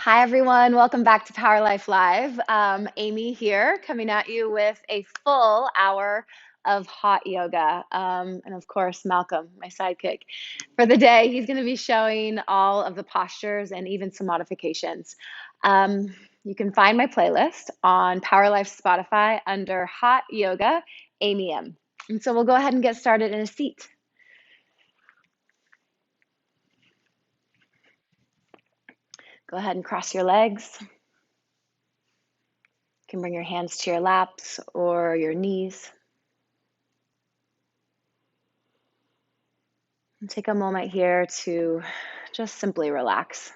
Hi, everyone. Welcome back to Power Life Live. Amy here, coming at you with a full hour of hot yoga. And of course, Malcolm, my sidekick for the day. He's going to be showing all of the postures and even some modifications. You can find my playlist on Power Life Spotify under Hot Yoga, Amy M. And so we'll go ahead and get started in a seat. Go ahead and cross your legs. You can bring your hands to your laps or your knees. And take a moment here to just simply relax.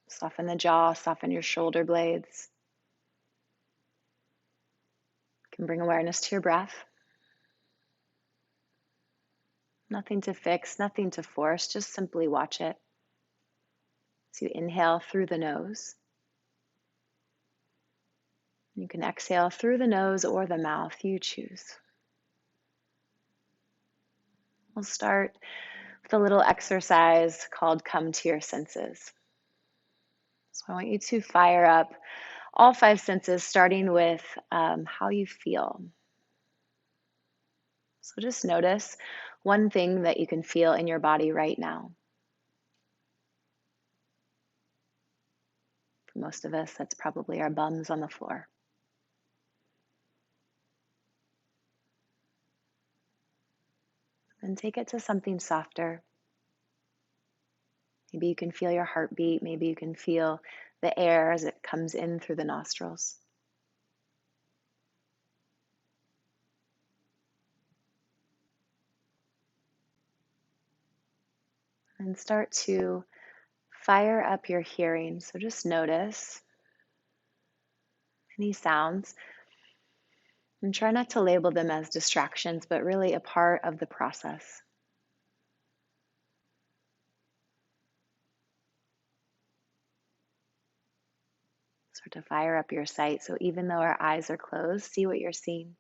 Soften the jaw, soften your shoulder blades. You can bring awareness to your breath. Nothing to fix, nothing to force, just simply watch it. So you inhale through the nose. You can exhale through the nose or the mouth, you choose. We'll start with a little exercise called Come to Your Senses. So I want you to fire up all five senses, starting with how you feel. So just notice one thing that you can feel in your body right now. For most of us, that's probably our bums on the floor. And take it to something softer. Maybe you can feel your heartbeat. Maybe you can feel the air as it comes in through the nostrils. And start to fire up your hearing. So just notice any sounds and try not to label them as distractions, but really a part of the process. Start to fire up your sight. So even though our eyes are closed, see what you're seeing.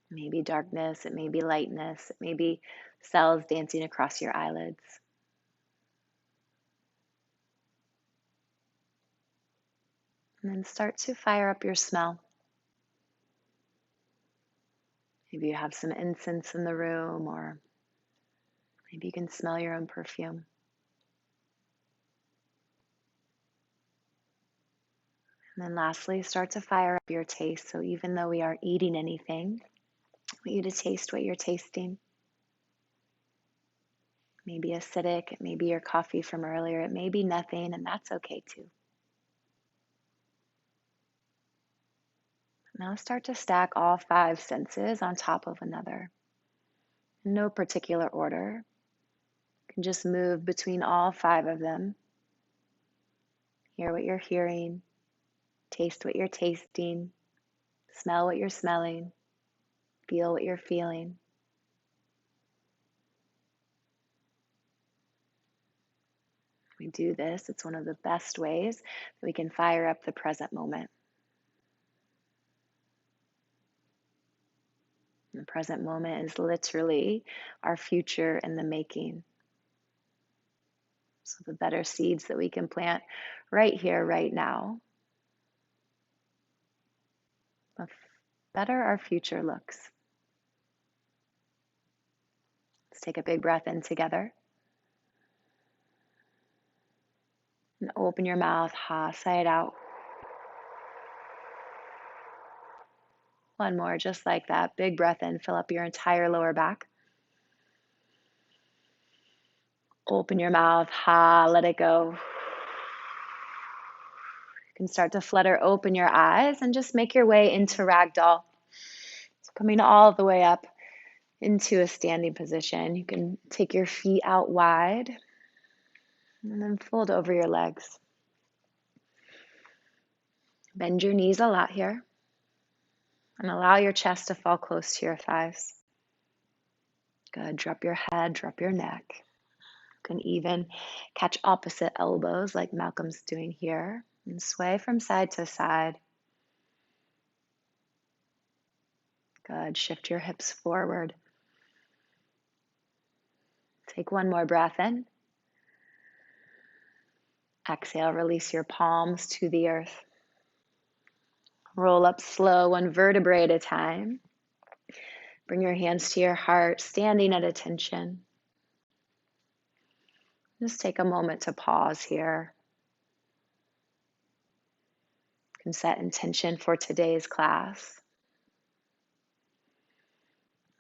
It may be darkness, it may be lightness, it may be cells dancing across your eyelids. And then start to fire up your smell. Maybe you have some incense in the room, or maybe you can smell your own perfume. And then lastly, start to fire up your taste. So even though we aren't eating anything, I want you to taste what you're tasting. Maybe acidic, it may be your coffee from earlier, it may be nothing, and that's okay too. Now start to stack all five senses on top of another. In no particular order. You can just move between all five of them. Hear what you're hearing, taste what you're tasting, smell what you're smelling, feel what you're feeling. We do this, it's one of the best ways that we can fire up the present moment. The present moment is literally our future in the making. So the better seeds that we can plant right here, right now, the better our future looks. Let's take a big breath in together. And open your mouth, sigh it out. One more, just like that. Big breath in, fill up your entire lower back. Open your mouth, let it go. You can start to flutter open your eyes and just make your way into ragdoll. So coming all the way up into a standing position. You can take your feet out wide and then fold over your legs. Bend your knees a lot here and allow your chest to fall close to your thighs. Good. Drop your head, drop your neck. You can even catch opposite elbows like Malcolm's doing here and sway from side to side. Good. Shift your hips forward. Take one more breath in Exhale, release your palms to the earth. Roll up slow, one vertebrae at a time. Bring your hands to your heart, standing at attention. Just take a moment to pause here. You can set intention for today's class.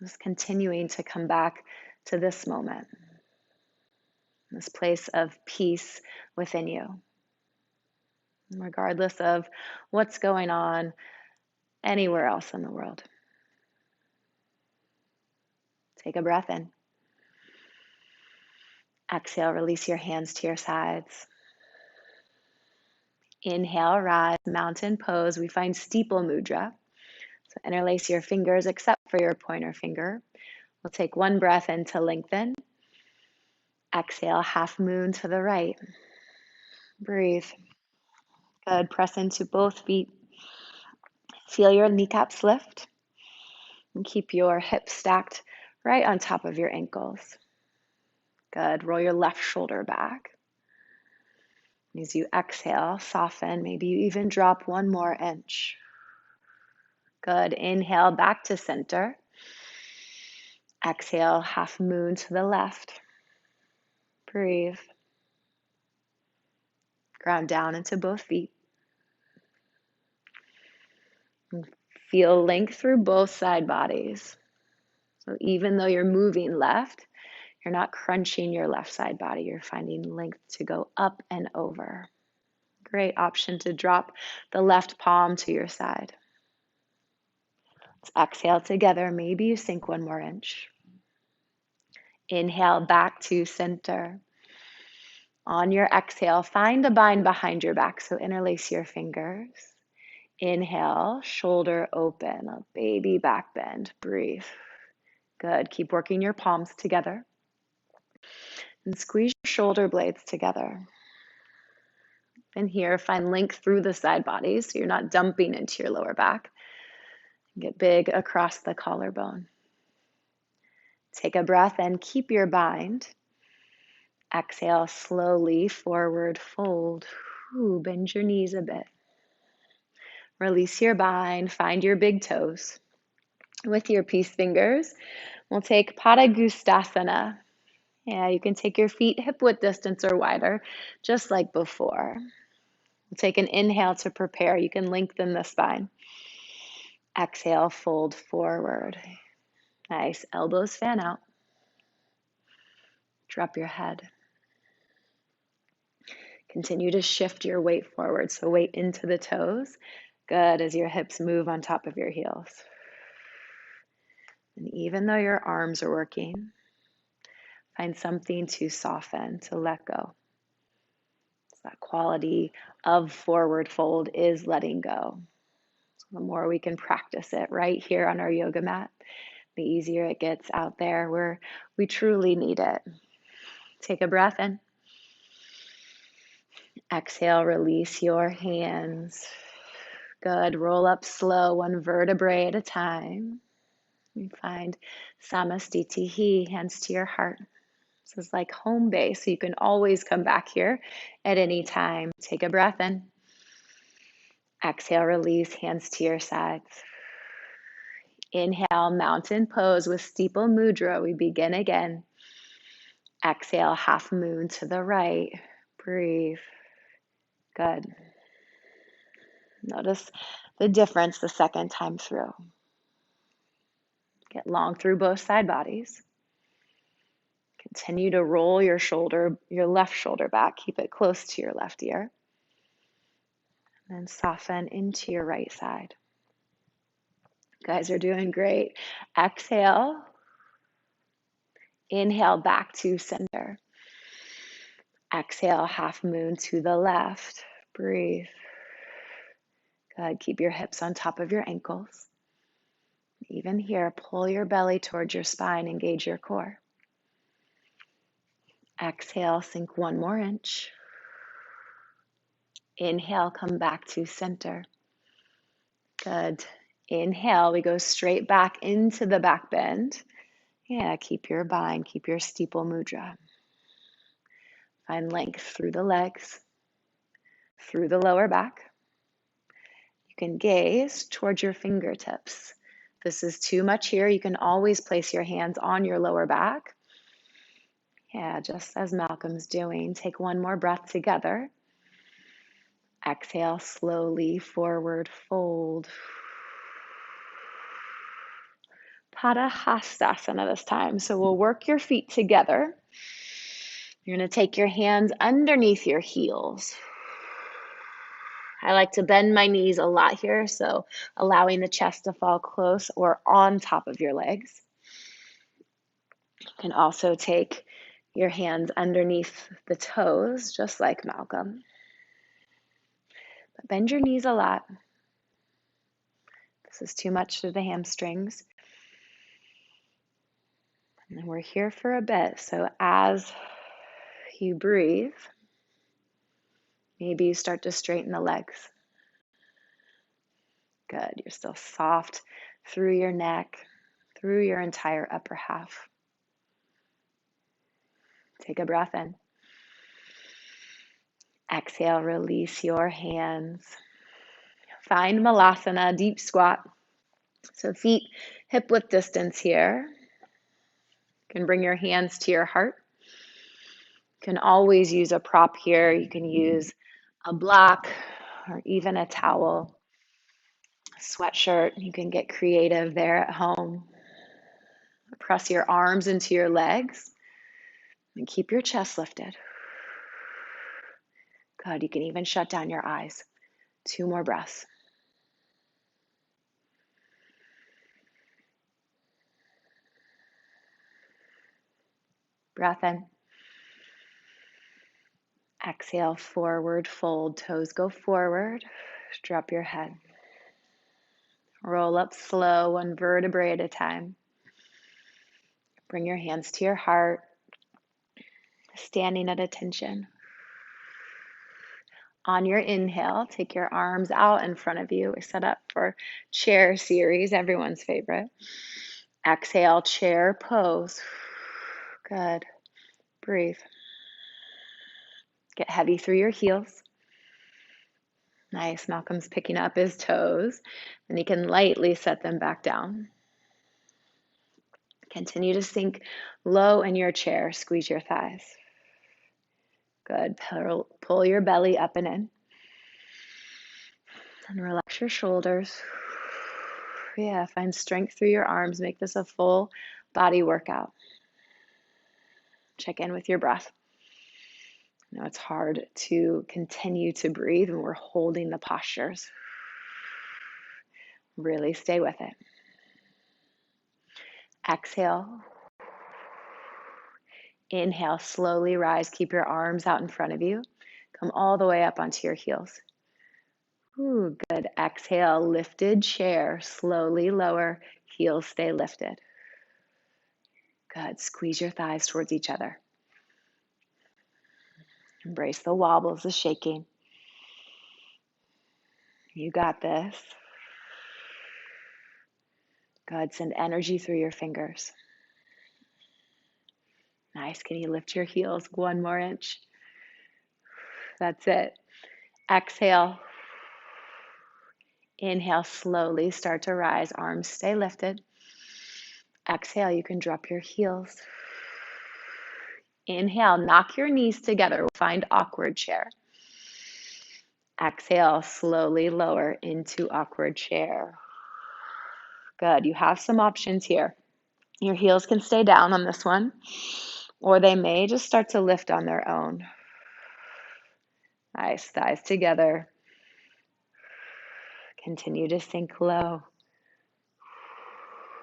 Just continuing to come back to this moment, this place of peace within you, regardless of what's going on anywhere else in the world. Take a breath in. Exhale, release your hands to your sides. Inhale, rise, mountain pose. We find steeple mudra. So interlace your fingers except for your pointer finger. We'll take one breath in to lengthen. Exhale, half moon to the right. Breathe. Good. Press into both feet. Feel your kneecaps lift. And keep your hips stacked right on top of your ankles. Good. Roll your left shoulder back. As you exhale, soften. Maybe you even drop one more inch. Good. Inhale back to center. Exhale, half moon to the left. Breathe. Ground down into both feet. And feel length through both side bodies. So even though you're moving left, you're not crunching your left side body. You're finding length to go up and over. Great option to drop the left palm to your side. Let's exhale together. Maybe you sink one more inch. Inhale back to center. On your exhale, find a bind behind your back. So interlace your fingers. Inhale, shoulder open, a baby back bend. Breathe. Good. Keep working your palms together. And squeeze your shoulder blades together. And here, find length through the side bodies so you're not dumping into your lower back. Get big across the collarbone. Take a breath and keep your bind. Exhale, slowly forward fold. Bend your knees a bit. Release your bind, find your big toes. With your peace fingers, we'll take Padangusthasana. Yeah, you can take your feet hip width distance or wider, just like before. We'll take an inhale to prepare. You can lengthen the spine. Exhale, fold forward. Nice, elbows fan out. Drop your head. Continue to shift your weight forward, so weight into the toes. Good, as your hips move on top of your heels. And even though your arms are working, find something to soften, to let go. So that quality of forward fold is letting go. So the more we can practice it right here on our yoga mat, the easier it gets out there where we truly need it. Take a breath in. Exhale, release your hands. Good. Roll up slow, one vertebrae at a time. And find Samastitihi, hands to your heart. This is like home base, so you can always come back here at any time. Take a breath in. Exhale, release, hands to your sides. Inhale, mountain pose with steeple mudra. We begin again. Exhale, half moon to the right. Breathe. Good. Notice the difference the second time through. Get long through both side bodies. Continue to roll your left shoulder back. Keep it close to your left ear. And then soften into your right side. You guys are doing great. Exhale. Inhale back to center. Exhale, half moon to the left. Breathe. Good. Keep your hips on top of your ankles. Even here, pull your belly towards your spine, engage your core. Exhale, sink one more inch. Inhale, come back to center. Good. Inhale, we go straight back into the back bend. Yeah, keep your bind, keep your steeple mudra. Find length through the legs. through the lower back. You can gaze towards your fingertips. If this is too much here, you can always place your hands on your lower back. Yeah, just as Malcolm's doing. Take one more breath together. Exhale, slowly forward fold. Padahastasana this time. So we'll work your feet together. You're going to take your hands underneath your heels. I like to bend my knees a lot here, so allowing the chest to fall close or on top of your legs. You can also take your hands underneath the toes, just like Malcolm. But bend your knees a lot. This is too much to the hamstrings. And we're here for a bit, so as you breathe, maybe you start to straighten the legs. Good. You're still soft through your neck, through your entire upper half. Take a breath in. Exhale, release your hands. Find Malasana, deep squat. So feet hip width distance here. You can bring your hands to your heart. You can always use a prop here. You can use a block or even a towel, a sweatshirt. You can get creative there at home. Press your arms into your legs and keep your chest lifted. Good. You can even shut down your eyes. 2 more breaths. Breath in. Exhale, forward fold. Toes go forward. Drop your head. Roll up slow, 1 vertebrae at a time. Bring your hands to your heart, standing at attention. On your inhale, take your arms out in front of you. We set up for chair series, everyone's favorite. Exhale, chair pose. Good. Breathe. Get heavy through your heels. Nice. Malcolm's picking up his toes, and he can lightly set them back down. Continue to sink low in your chair. Squeeze your thighs. Good. Pull your belly up and in. And relax your shoulders. Yeah, find strength through your arms. Make this a full body workout. Check in with your breath. I know it's hard to continue to breathe when we're holding the postures. Really stay with it. Exhale. Inhale, slowly rise. Keep your arms out in front of you. Come all the way up onto your heels. Ooh, good. Exhale, lifted chair. Slowly lower. Heels stay lifted. Good. Squeeze your thighs towards each other. Embrace the wobbles, the shaking. You got this. Good. Send energy through your fingers. Nice. Can you lift your heels 1 more inch? That's it. Exhale. Inhale, slowly start to rise. Arms stay lifted. Exhale, you can drop your heels. Inhale, knock your knees together. Find awkward chair. Exhale, slowly lower into awkward chair. Good. You have some options here. Your heels can stay down on this one, or they may just start to lift on their own. Nice. Thighs together. Continue to sink low.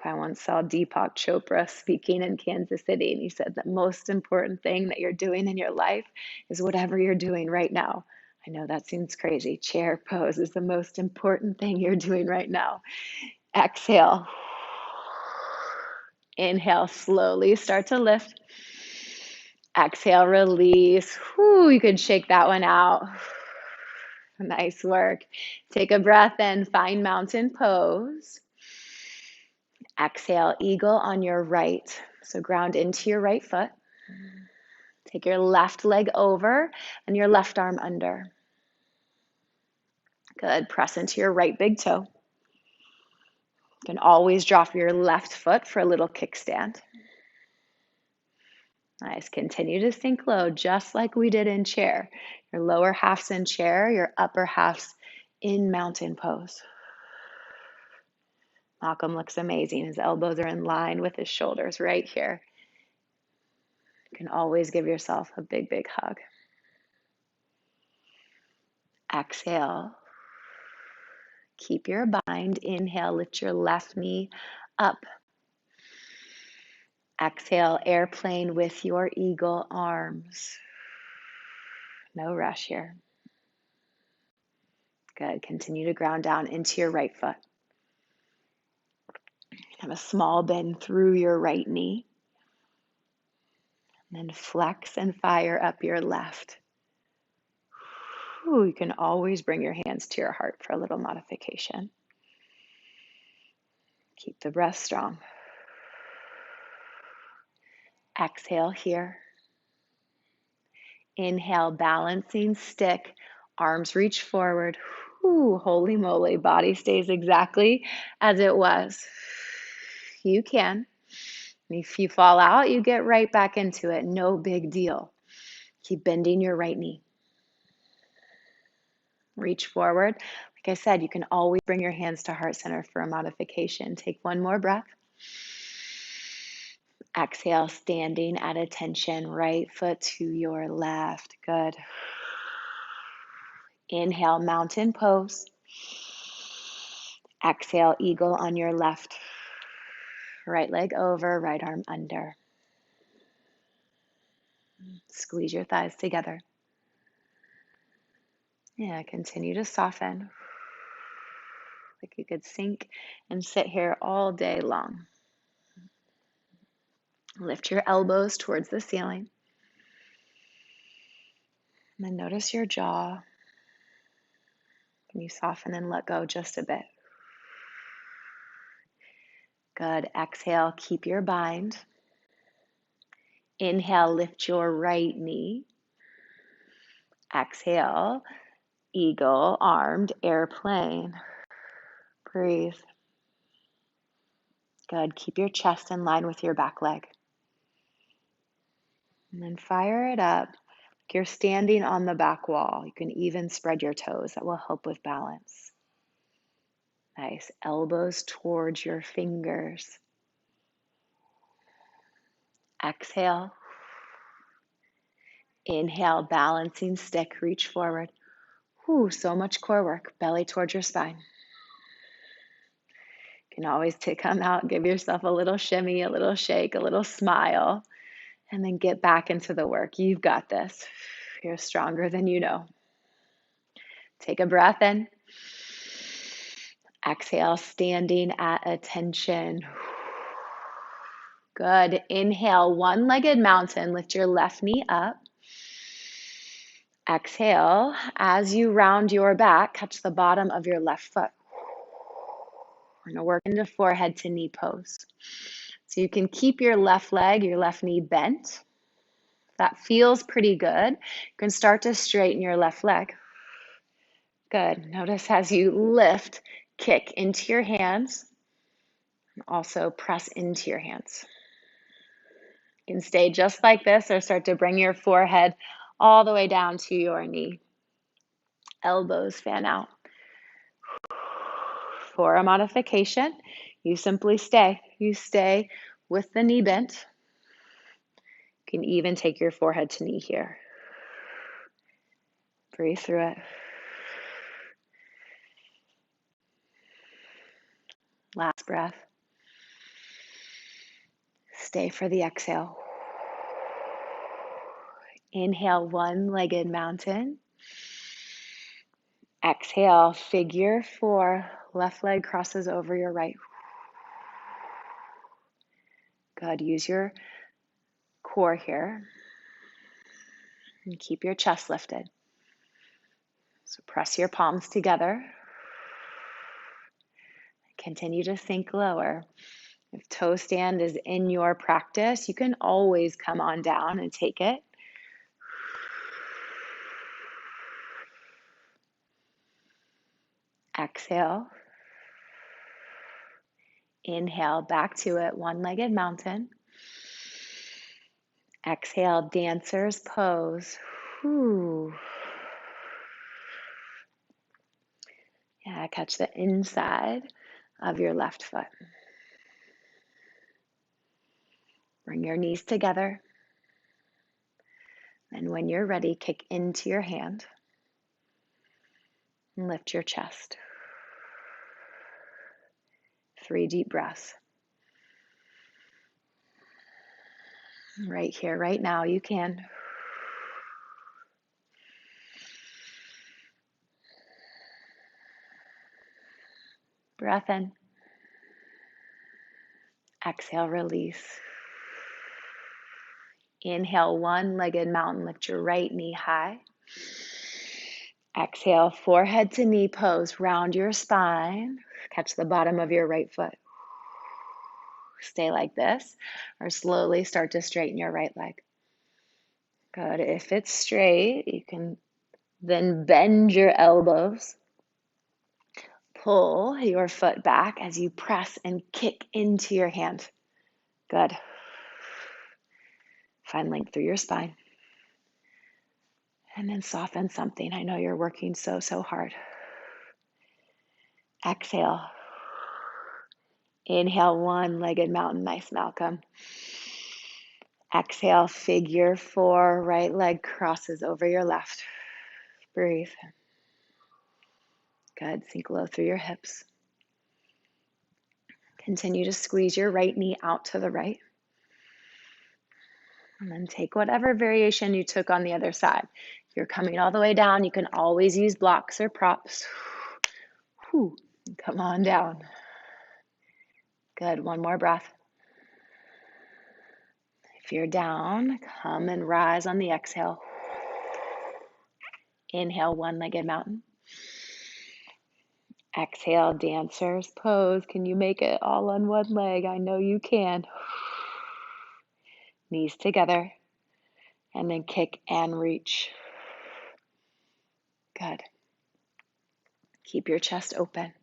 I once saw Deepak Chopra speaking in Kansas City, and he said the most important thing that you're doing in your life is whatever you're doing right now. I know that seems crazy. Chair pose is the most important thing you're doing right now. Exhale. Inhale, slowly start to lift. Exhale, release. Whew, you could shake that one out. Nice work. Take a breath in, find mountain pose. Exhale, eagle on your right. So ground into your right foot. Take your left leg over and your left arm under. Good. Press into your right big toe. You can always drop your left foot for a little kickstand. Nice. Continue to sink low, just like we did in chair. Your lower half's in chair, your upper half's in mountain pose. Malcolm looks amazing. His elbows are in line with his shoulders right here. You can always give yourself a big, big hug. Exhale. Keep your bind. Inhale, lift your left knee up. Exhale, airplane with your eagle arms. No rush here. Good. Continue to ground down into your right foot. Have a small bend through your right knee. And then flex and fire up your left. Ooh, you can always bring your hands to your heart for a little modification. Keep the breath strong. Exhale here. Inhale, balancing stick, arms reach forward. Ooh, holy moly, body stays exactly as it was. You can. If you fall out, you get right back into it. No big deal. Keep bending your right knee. Reach forward. Like I said, you can always bring your hands to heart center for a modification. Take one more breath. Exhale, standing at attention, right foot to your left. Good. Inhale, mountain pose. Exhale, eagle on your left. Right leg over, right arm under. Squeeze your thighs together. Yeah, continue to soften. Like you could sink and sit here all day long. Lift your elbows towards the ceiling. And then notice your jaw. Can you soften and let go just a bit? Good. Exhale, keep your bind. Inhale, lift your right knee. Exhale, eagle, armed, airplane. Breathe. Good. Keep your chest in line with your back leg. And then fire it up. Like you're standing on the back wall. You can even spread your toes. That will help with balance. Nice. Elbows towards your fingers. Exhale. Inhale, balancing stick, reach forward. Ooh, so much core work. Belly towards your spine. You can always come out, give yourself a little shimmy, a little shake, a little smile, and then get back into the work. You've got this. You're stronger than you know. Take a breath in. Exhale, standing at attention. Good. Inhale, one-legged mountain. Lift your left knee up. Exhale, as you round your back, catch the bottom of your left foot. We're going to work into forehead to knee pose. So you can keep your left leg, your left knee bent. That feels pretty good. You can start to straighten your left leg. Good. Notice as you lift, kick into your hands, and also press into your hands. You can stay just like this or start to bring your forehead all the way down to your knee. Elbows fan out. For a modification, you simply stay. You stay with the knee bent. You can even take your forehead to knee here. Breathe through it. Last breath. Stay for the exhale. Inhale, one-legged mountain. Exhale, figure four. Left leg crosses over your right. Good. Use your core here. And keep your chest lifted. So press your palms together. Continue to sink lower. If toe stand is in your practice, you can always come on down and take it. Exhale. Inhale, back to it, one-legged mountain. Exhale, dancer's pose. Whew. Yeah, catch the inside of your left foot. Bring your knees together. And when you're ready, kick into your hand and lift your chest. 3 deep breaths. Right here, right now, you can. Breath in. Exhale, release. Inhale, one-legged mountain. Lift your right knee high. Exhale, forehead to knee pose. Round your spine. Catch the bottom of your right foot. Stay like this, or slowly start to straighten your right leg. Good. If it's straight, you can then bend your elbows. Pull your foot back as you press and kick into your hand. Good. Find length through your spine. And then soften something. I know you're working so hard. Exhale. Inhale, one-legged mountain. Nice, Malcolm. Exhale, figure 4. Right leg crosses over your left. Breathe. Good. Sink low through your hips. Continue to squeeze your right knee out to the right. And then take whatever variation you took on the other side. If you're coming all the way down, you can always use blocks or props. Whew. Come on down. Good. One more breath. If you're down, come and rise on the exhale. Inhale, one-legged mountain. Exhale, dancer's pose. Can you make it all on one leg? I know you can. Knees together. And then kick and reach. Good. Keep your chest open.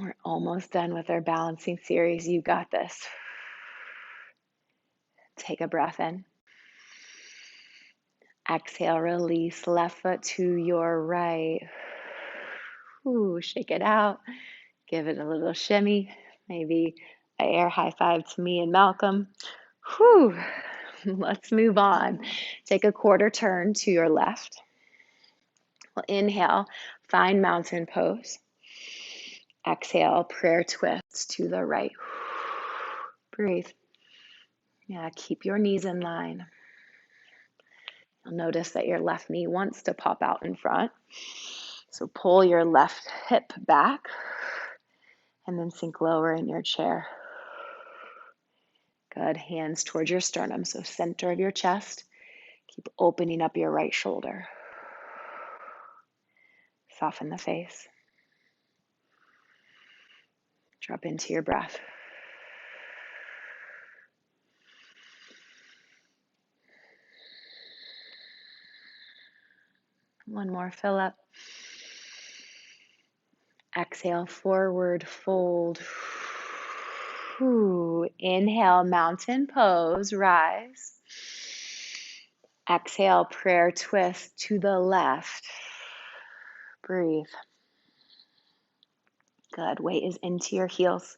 We're almost done with our balancing series. You got this. Take a breath in. Exhale, release. Left foot to your right. Ooh, shake it out. Give it a little shimmy. Maybe an air high five to me and Malcolm. Whew. Let's move on. Take a quarter turn to your left. We'll inhale, find mountain pose. Exhale, prayer twist to the right. Breathe. Yeah, keep your knees in line. You'll notice that your left knee wants to pop out in front. So pull your left hip back and then sink lower in your chair. Good. Hands towards your sternum, so center of your chest. Keep opening up your right shoulder. Soften the face. Drop into your breath. One more, fill up. Exhale, forward fold. Inhale, mountain pose, rise. Exhale, prayer twist to the left. Breathe. Good. Weight is into your heels.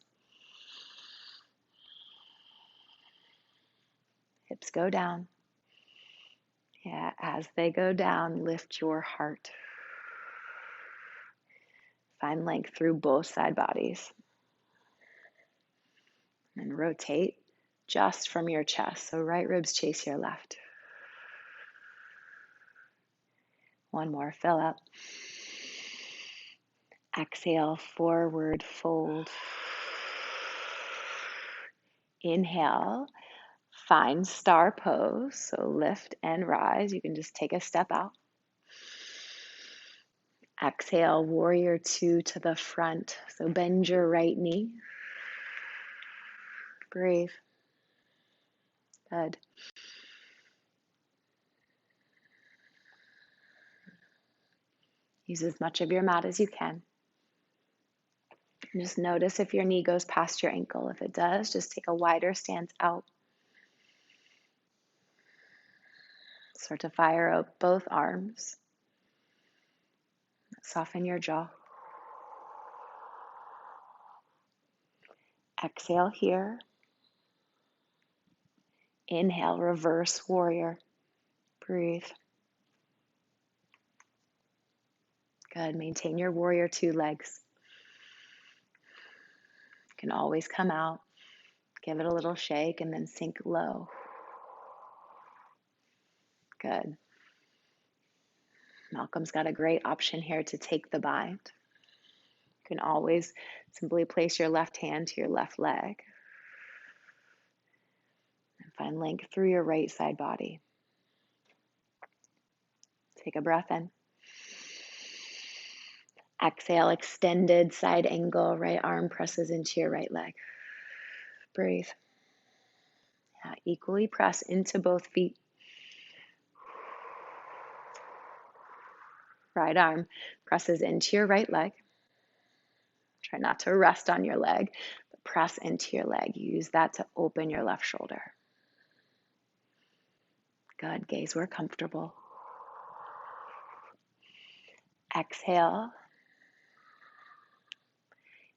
Hips go down. Yeah, as they go down, lift your heart. Find length through both side bodies. And rotate just from your chest. So right ribs chase your left. One more, fill up. Exhale, forward fold. Inhale, find star pose. So lift and rise. You can just take a step out. Exhale, warrior 2 to the front. So bend your right knee. Breathe. Good. Use as much of your mat as you can. And just notice if your knee goes past your ankle. If it does, just take a wider stance out. Start to fire out both arms. Soften your jaw. Exhale here. Inhale, reverse warrior. Breathe. Good. Maintain your warrior two legs. You can always come out, give it a little shake, and then sink low. Good. Malcolm's got a great option here to take the bind. You can always simply place your left hand to your left leg and find length through your right side body. Take a breath in. Exhale, extended side angle. Right arm presses into your right leg. Breathe. Yeah, equally press into both feet. Right arm presses into your right leg. Try not to rest on your leg, but press into your leg. Use that to open your left shoulder. Good. Gaze where comfortable. Exhale.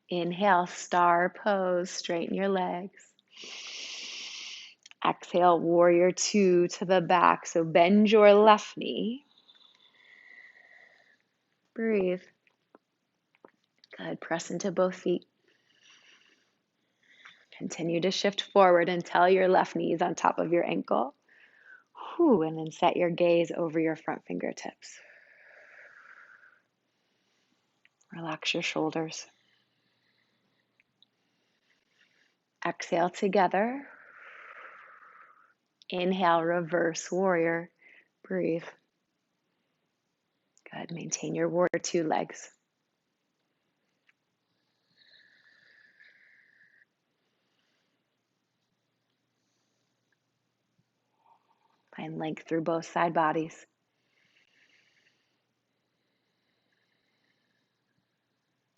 Inhale, star pose. Straighten your legs. Exhale, warrior two to the back. So bend your left knee. Breathe. Good. Press into both feet. Continue to shift forward until your left knee is on top of your ankle. Whew, and then set your gaze over your front fingertips. Relax your shoulders. Exhale together. Inhale, reverse warrior. Breathe. Good. Maintain your warrior two legs. Find length through both side bodies.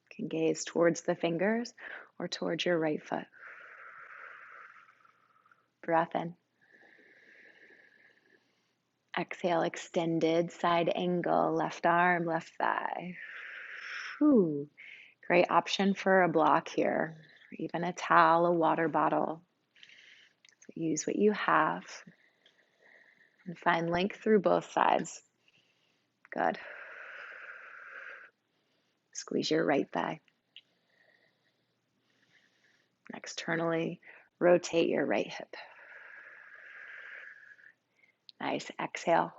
You can gaze towards the fingers or towards your right foot. Breath in. Exhale, extended side angle, left arm, left thigh. Whew. Great option for a block here, or even a towel, a water bottle. So use what you have and find length through both sides. Good. Squeeze your right thigh. Externally, rotate your right hip. Nice. Exhale.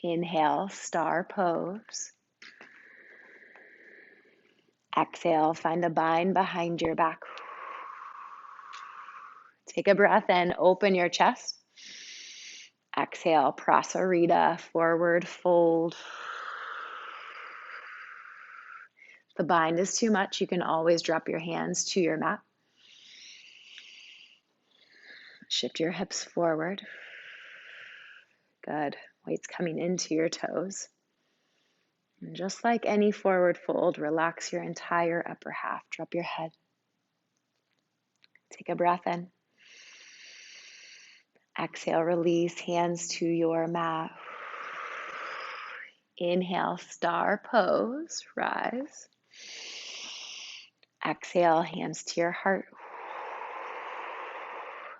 Inhale, star pose. Exhale, find the bind behind your back. Take a breath in, open your chest. Exhale, prasarita, forward fold. If the bind is too much, you can always drop your hands to your mat. Shift your hips forward. Good. Weight's coming into your toes. And just like any forward fold, relax your entire upper half. Drop your head. Take a breath in. Exhale, release, hands to your mat. Inhale, star pose, rise. Exhale, hands to your heart.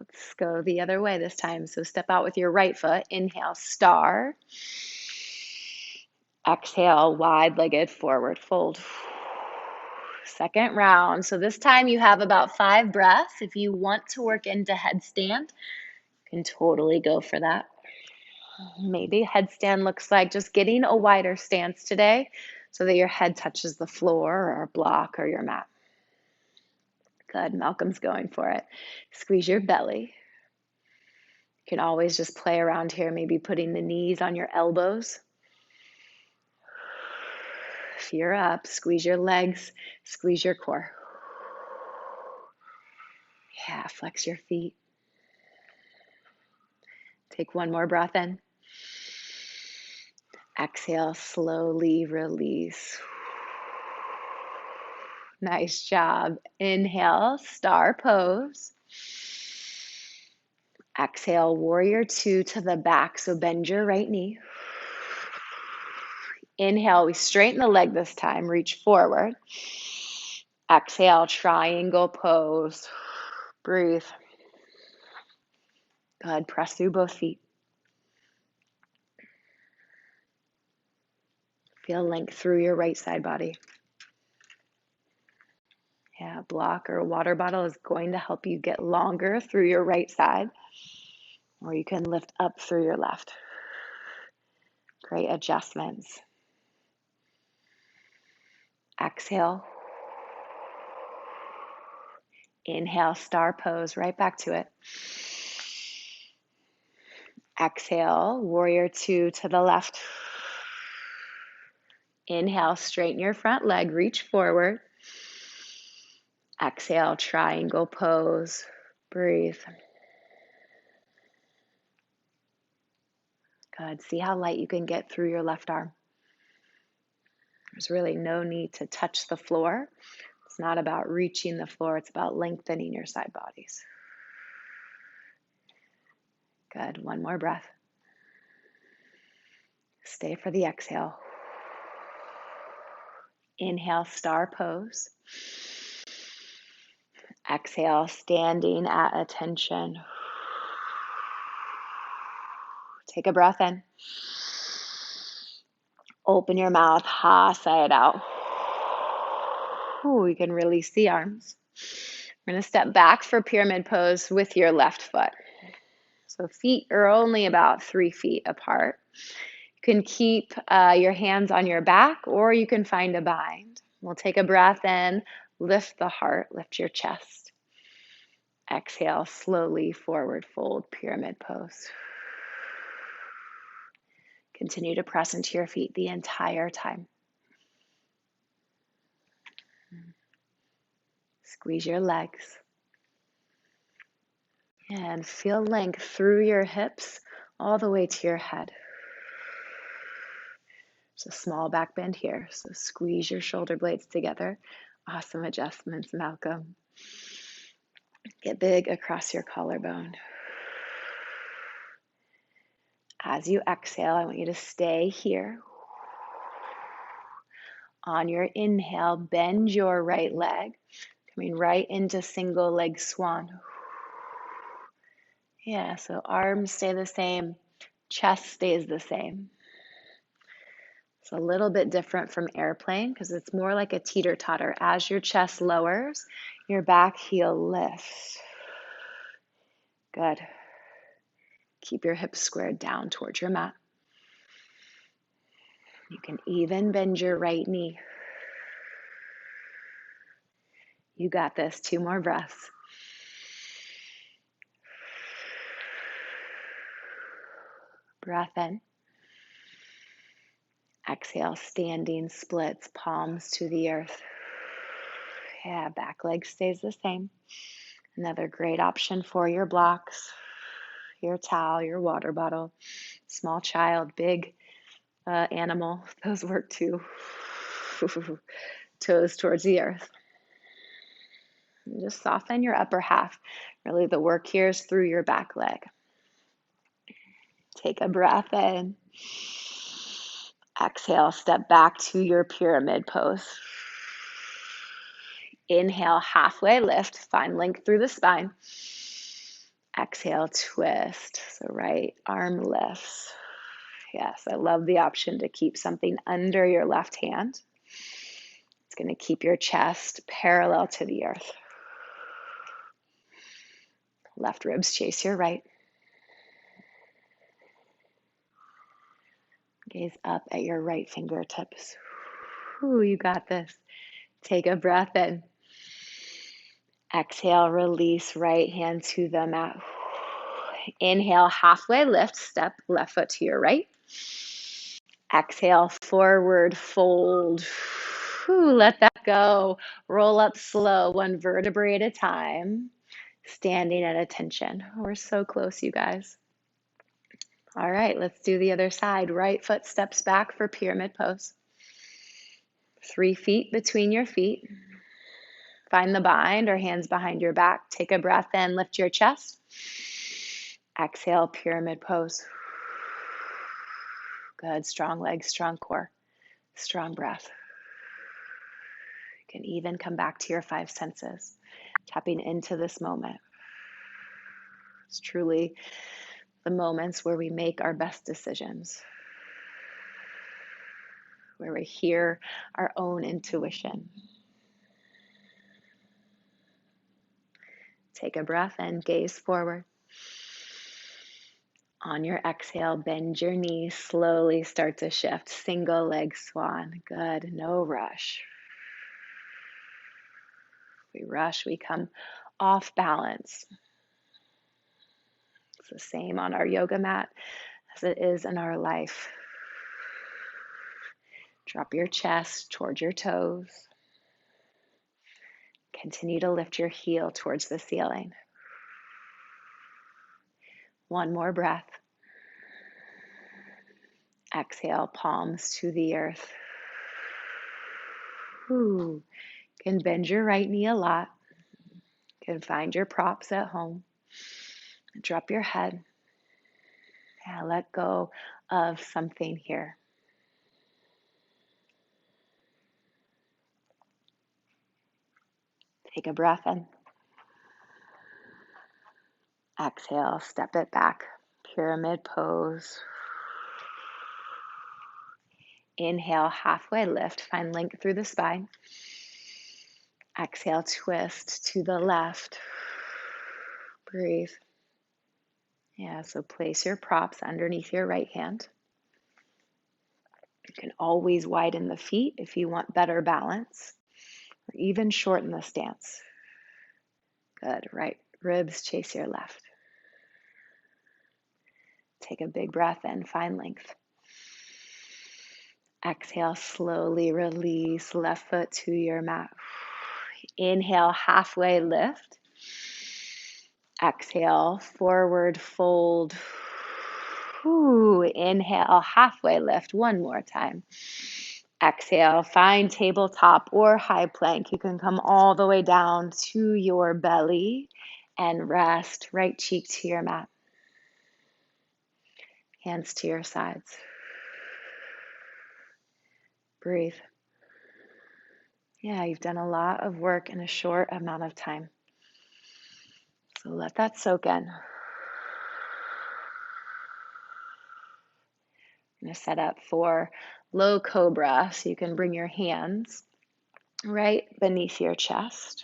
Let's go the other way this time. So step out with your right foot. Inhale, star. Exhale, wide-legged forward fold. Second round. So this time you have about 5 breaths. If you want to work into headstand, you can totally go for that. Maybe headstand looks like just getting a wider stance today so that your head touches the floor or a block or your mat. Good. Malcolm's going for it. Squeeze your belly. You can always just play around here, maybe putting the knees on your elbows. If you're up, squeeze your legs, squeeze your core. Yeah, flex your feet. Take one more breath in. Exhale, slowly release. Nice job. Inhale, star pose. Exhale, warrior two to the back. So bend your right knee. Inhale, we straighten the leg this time. Reach forward. Exhale, triangle pose. Breathe. Good. Press through both feet. Feel length through your right side body. Yeah, a block or a water bottle is going to help you get longer through your right side, or you can lift up through your left. Great adjustments. Exhale. Inhale, star pose, right back to it. Exhale, warrior two to the left. Inhale, straighten your front leg, reach forward. Exhale, triangle pose. Breathe. Good. See how light you can get through your left arm. There's really no need to touch the floor. It's not about reaching the floor. It's about lengthening your side bodies. Good. One more breath. Stay for the exhale. Inhale, star pose. Exhale, standing at attention. Take a breath in. Open your mouth, sigh it out. Ooh, you can release the arms. We're going to step back for pyramid pose with your left foot. So feet are only about 3 feet apart. You can keep your hands on your back, or you can find a bind. We'll take a breath in, lift the heart, lift your chest. Exhale, slowly forward fold, pyramid pose. Continue to press into your feet the entire time. Squeeze your legs. And feel length through your hips all the way to your head. There's a small back bend here, so squeeze your shoulder blades together. Awesome adjustments, Malcolm. Get big across your collarbone. As you exhale, I want you to stay here. On your inhale, bend your right leg, coming right into single leg swan. Yeah, so arms stay the same, chest stays the same. It's a little bit different from airplane because it's more like a teeter-totter. As your chest lowers, your back heel lifts. Good. Keep your hips squared down towards your mat. You can even bend your right knee. You got this. 2 more breaths. Breath in. Exhale, standing splits, palms to the earth. Yeah, back leg stays the same. Another great option for your blocks, your towel, your water bottle, small child, big animal. Those work too. Toes towards the earth. And just soften your upper half. Really, the work here is through your back leg. Take a breath in. Exhale, step back to your pyramid pose. Inhale, halfway lift, find length through the spine. Exhale, twist. So right arm lifts. Yes, I love the option to keep something under your left hand. It's going to keep your chest parallel to the earth. Left ribs chase your right. Gaze up at your right fingertips. Ooh, you got this. Take a breath in. Exhale, release, right hand to the mat. Inhale, halfway lift, step left foot to your right. Exhale, forward fold. Let that go. Roll up slow, 1 vertebrae at a time. Standing at attention. We're so close, you guys. All right, let's do the other side. Right foot steps back for pyramid pose. 3 feet between your feet. Find the bind or hands behind your back. Take a breath in, lift your chest. Exhale, pyramid pose. Good, strong legs, strong core, strong breath. You can even come back to your 5 senses, tapping into this moment. It's truly the moments where we make our best decisions, where we hear our own intuition. Take a breath and gaze forward. On your exhale, bend your knees, slowly start to shift. Single leg swan. Good, no rush. If we rush, we come off balance. It's the same on our yoga mat as it is in our life. Drop your chest towards your toes. Continue to lift your heel towards the ceiling. One more breath. Exhale, palms to the earth. Ooh. Can bend your right knee a lot. Can find your props at home. Drop your head. Yeah, let go of something here. Take a breath in. Exhale, step it back. Pyramid pose. Inhale, halfway lift. Find length through the spine. Exhale, twist to the left. Breathe. Yeah, so place your props underneath your right hand. You can always widen the feet if you want better balance, or even shorten the stance. Good, right ribs chase your left. Take a big breath in, find length. Exhale, slowly release left foot to your mat. Inhale, halfway lift. Exhale, forward fold. Ooh, inhale, halfway lift. One more time. Exhale, find tabletop or high plank. You can come all the way down to your belly and rest. Right cheek to your mat. Hands to your sides. Breathe. Yeah, you've done a lot of work in a short amount of time. So let that soak in. I'm going to set up for low cobra, so you can bring your hands right beneath your chest.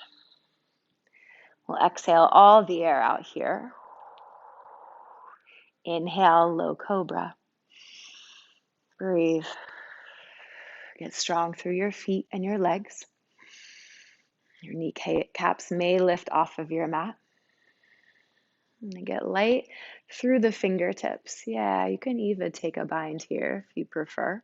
We'll exhale all the air out here. Inhale, low cobra. Breathe. Get strong through your feet and your legs. Your kneecaps may lift off of your mat. And get light through the fingertips. Yeah, you can even take a bind here if you prefer.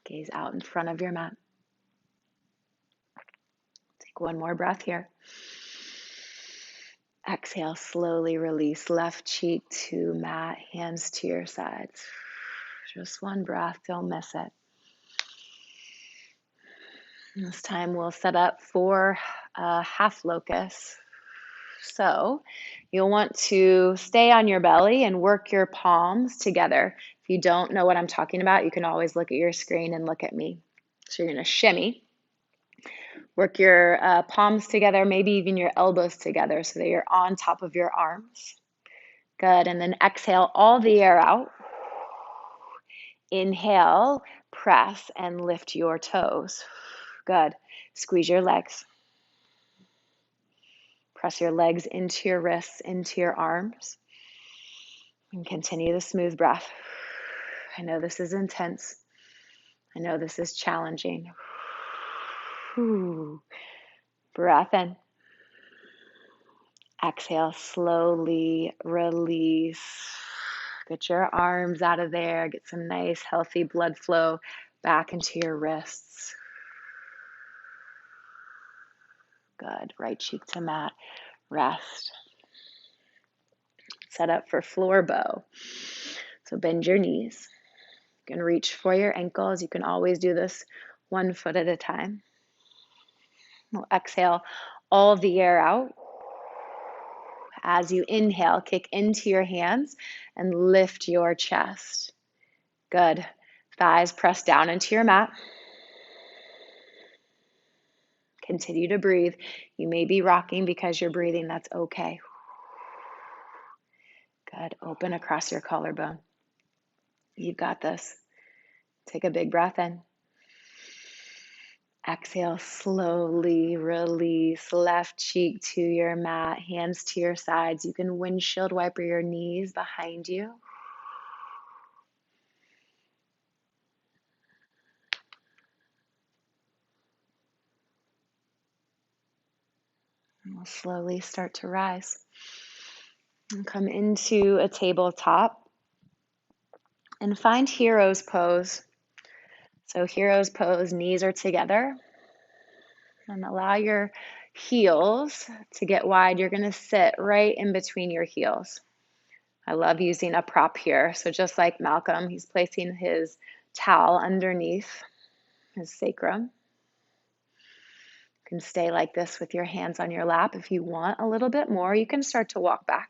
Gaze out in front of your mat. Take one more breath here. Exhale, slowly release left cheek to mat, hands to your sides. Just one breath, don't miss it. This time we'll set up for a half locust. So you'll want to stay on your belly and work your palms together. If you don't know what I'm talking about, you can always look at your screen and look at me. So you're going to shimmy. Work your palms together, maybe even your elbows together so that you're on top of your arms. Good. And then exhale all the air out. Inhale, press and lift your toes. Good. Squeeze your legs. Press your legs into your wrists, into your arms. And continue the smooth breath. I know this is intense. I know this is challenging. Ooh. Breath in. Exhale, slowly release. Get your arms out of there. Get some nice, healthy blood flow back into your wrists. Good. Right cheek to mat. Rest. Set up for floor bow. So bend your knees. You can reach for your ankles. You can always do this 1 foot at a time. We'll exhale all of the air out. As you inhale, kick into your hands and lift your chest. Good. Thighs press down into your mat. Continue to breathe. You may be rocking because you're breathing. That's okay. Good. Open across your collarbone. You've got this. Take a big breath in. Exhale, slowly release left cheek to your mat, hands to your sides. You can windshield wiper your knees behind you. And we'll slowly start to rise. And come into a tabletop and find hero's pose. So hero's pose, knees are together. And allow your heels to get wide. You're going to sit right in between your heels. I love using a prop here. So just like Malcolm, he's placing his towel underneath his sacrum. You can stay like this with your hands on your lap. If you want a little bit more, you can start to walk back.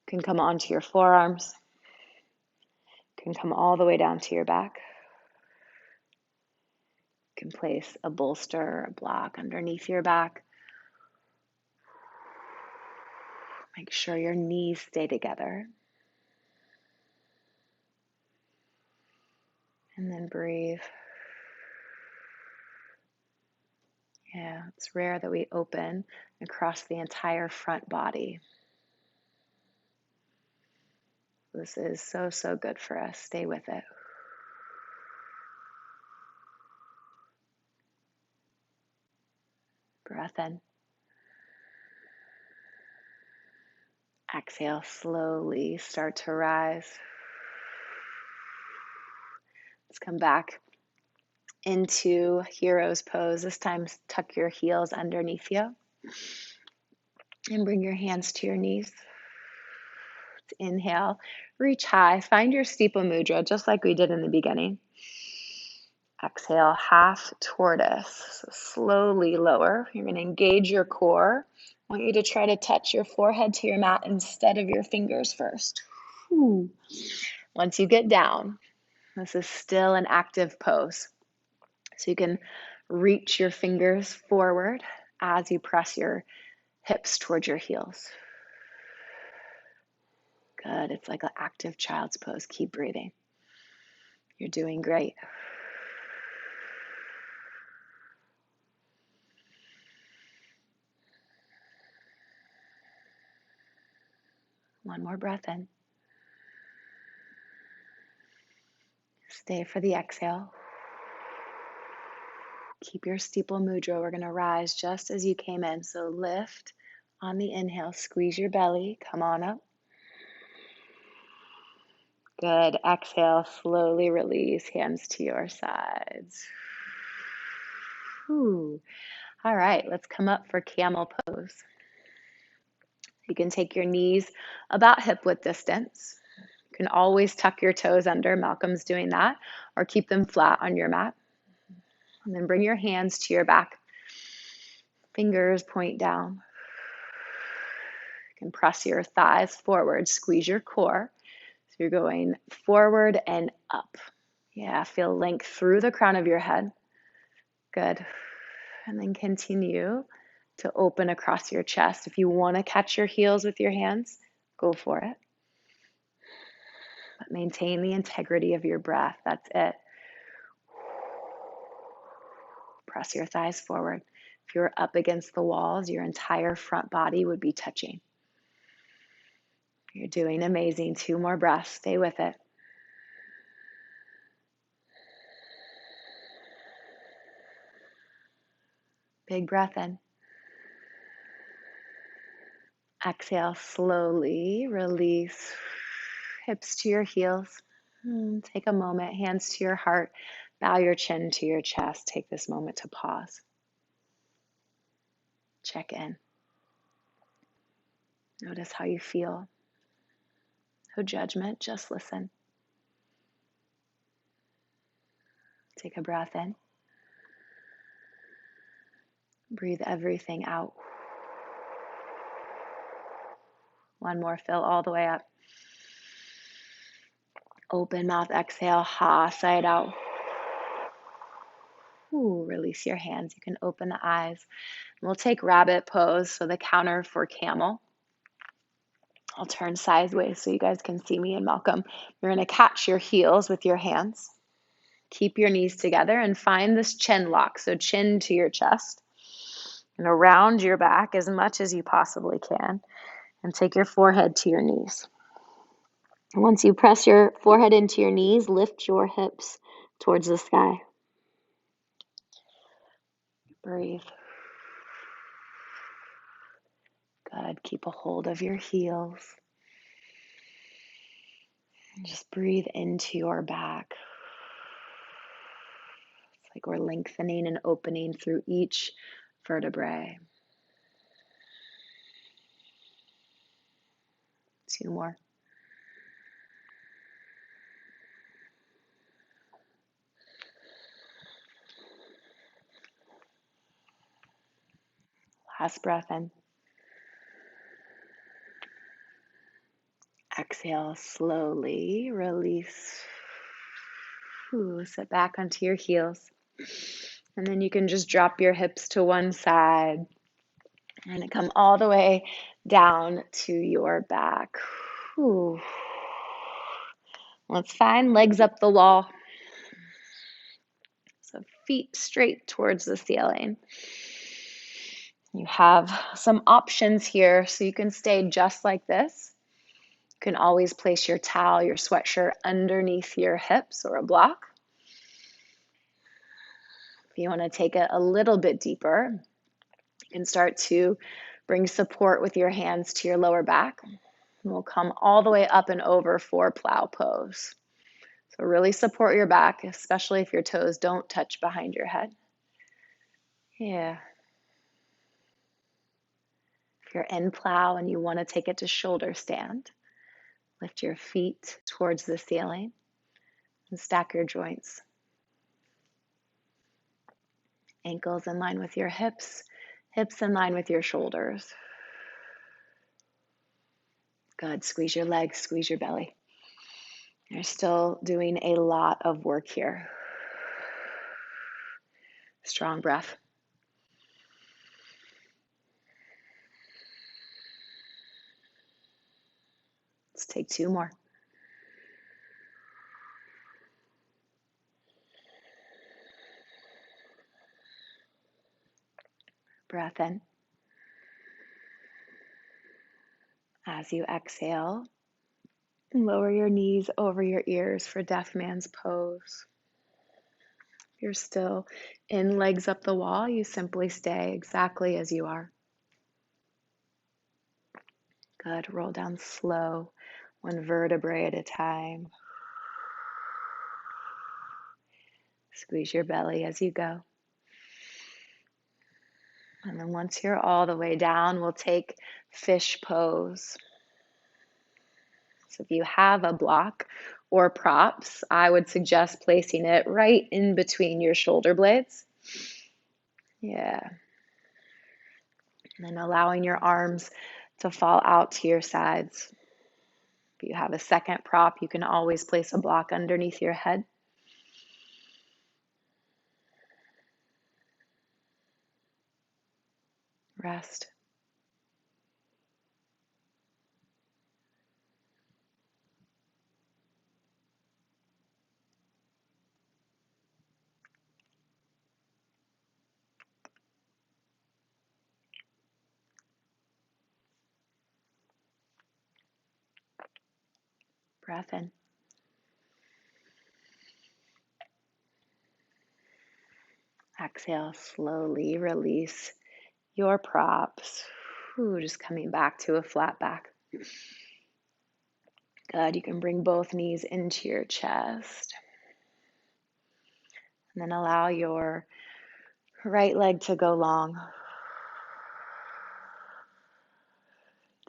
You can come onto your forearms. You can come all the way down to your back. You can place a bolster or a block underneath your back. Make sure your knees stay together. And then breathe. Yeah, it's rare that we open across the entire front body. This is so, so good for us. Stay with it. Breath in. Exhale, slowly start to rise. Let's come back into hero's pose. This time, tuck your heels underneath you and bring your hands to your knees. Let's inhale, reach high, find your steeple mudra, just like we did in the beginning. Exhale, half tortoise. So slowly lower. You're going to engage your core. I want you to try to touch your forehead to your mat instead of your fingers first. Ooh. Once you get down, this is still an active pose. So you can reach your fingers forward as you press your hips towards your heels. Good. It's like an active child's pose. Keep breathing. You're doing great. One more breath in. Stay for the exhale. Keep your steeple mudra. We're going to rise just as you came in. So lift on the inhale. Squeeze your belly. Come on up. Good. Exhale. Slowly release. Hands to your sides. Whew. All right. Let's come up for camel pose. You can take your knees about hip width distance. You can always tuck your toes under. Malcolm's doing that. Or keep them flat on your mat. And then bring your hands to your back. Fingers point down. You can press your thighs forward. Squeeze your core. So you're going forward and up. Yeah, feel length through the crown of your head. Good. And then continue to open across your chest. If you want to catch your heels with your hands, go for it. But maintain the integrity of your breath. That's it. Press your thighs forward. If you're up against the walls, your entire front body would be touching. You're doing amazing. 2 more breaths. Stay with it. Big breath in. Exhale, slowly release. Hips to your heels. Take a moment, hands to your heart. Bow your chin to your chest. Take this moment to pause. Check in. Notice how you feel. No judgment, just listen. Take a breath in. Breathe everything out. One more, fill all the way up. Open mouth, exhale, ha, side out. Ooh, release your hands. You can open the eyes. We'll take rabbit pose, so the counter for camel. I'll turn sideways so you guys can see me and Malcolm. You're going to catch your heels with your hands. Keep your knees together and find this chin lock, so chin to your chest and around your back as much as you possibly can, and take your forehead to your knees. Once you press your forehead into your knees, lift your hips towards the sky. Breathe. Good. Keep a hold of your heels. And just breathe into your back. It's like we're lengthening and opening through each vertebrae. 2 more. Last breath in. Exhale, slowly release. Ooh, sit back onto your heels. And then you can just drop your hips to one side and come all the way down to your back. Ooh. Let's find legs up the wall. So feet straight towards the ceiling. You have some options here, so you can stay just like this. You can always place your towel, your sweatshirt underneath your hips or a block. If you want to take it a little bit deeper, you can start to bring support with your hands to your lower back. And we'll come all the way up and over for plow pose. So really support your back, especially if your toes don't touch behind your head. Yeah. If you're in plow and you want to take it to shoulder stand, lift your feet towards the ceiling and stack your joints. Ankles in line with your hips, hips in line with your shoulders. Good. Squeeze your legs, squeeze your belly. You're still doing a lot of work here. Strong breath. Let's take 2 more. Breath in. As you exhale, lower your knees over your ears for Deaf Man's pose. If you're still in legs up the wall, you simply stay exactly as you are. Good. Roll down slow, 1 vertebrae at a time. Squeeze your belly as you go. And then once you're all the way down, we'll take fish pose. So if you have a block or props, I would suggest placing it right in between your shoulder blades. Yeah. And then allowing your arms to fall out to your sides. If you have a second prop, you can always place a block underneath your head. Rest. Breath in. Exhale, slowly release your props. Ooh, just coming back to a flat back. Good. You can bring both knees into your chest. And then allow your right leg to go long.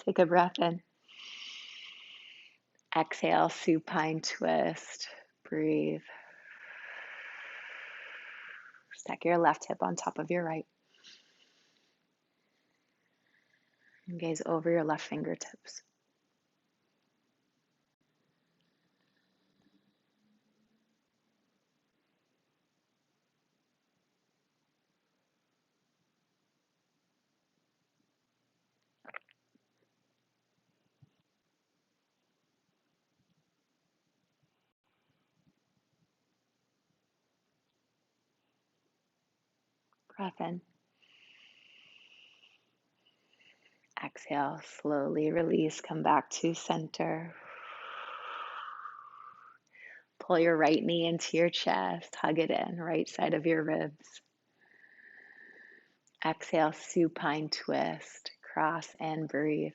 Take a breath in. Exhale, supine twist. Breathe. Stack your left hip on top of your right. And gaze over your left fingertips. Breath in. Exhale, slowly release, come back to center. Pull your right knee into your chest, hug it in, right side of your ribs. Exhale, supine twist, cross and breathe.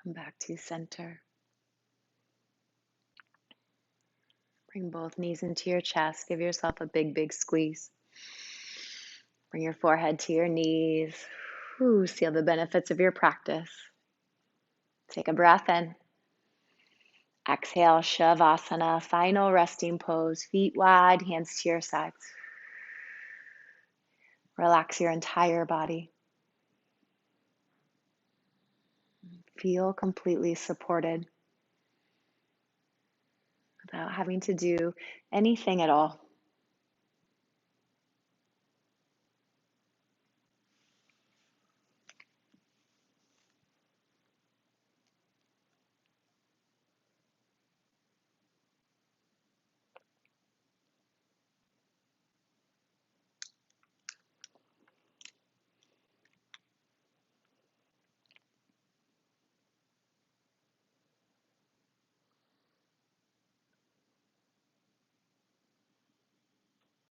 Come back to center. Bring both knees into your chest. Give yourself a big, big squeeze. Bring your forehead to your knees. Seal the benefits of your practice. Take a breath in. Exhale, Shavasana, final resting pose. Feet wide, hands to your sides. Relax your entire body. Feel completely supported without having to do anything at all.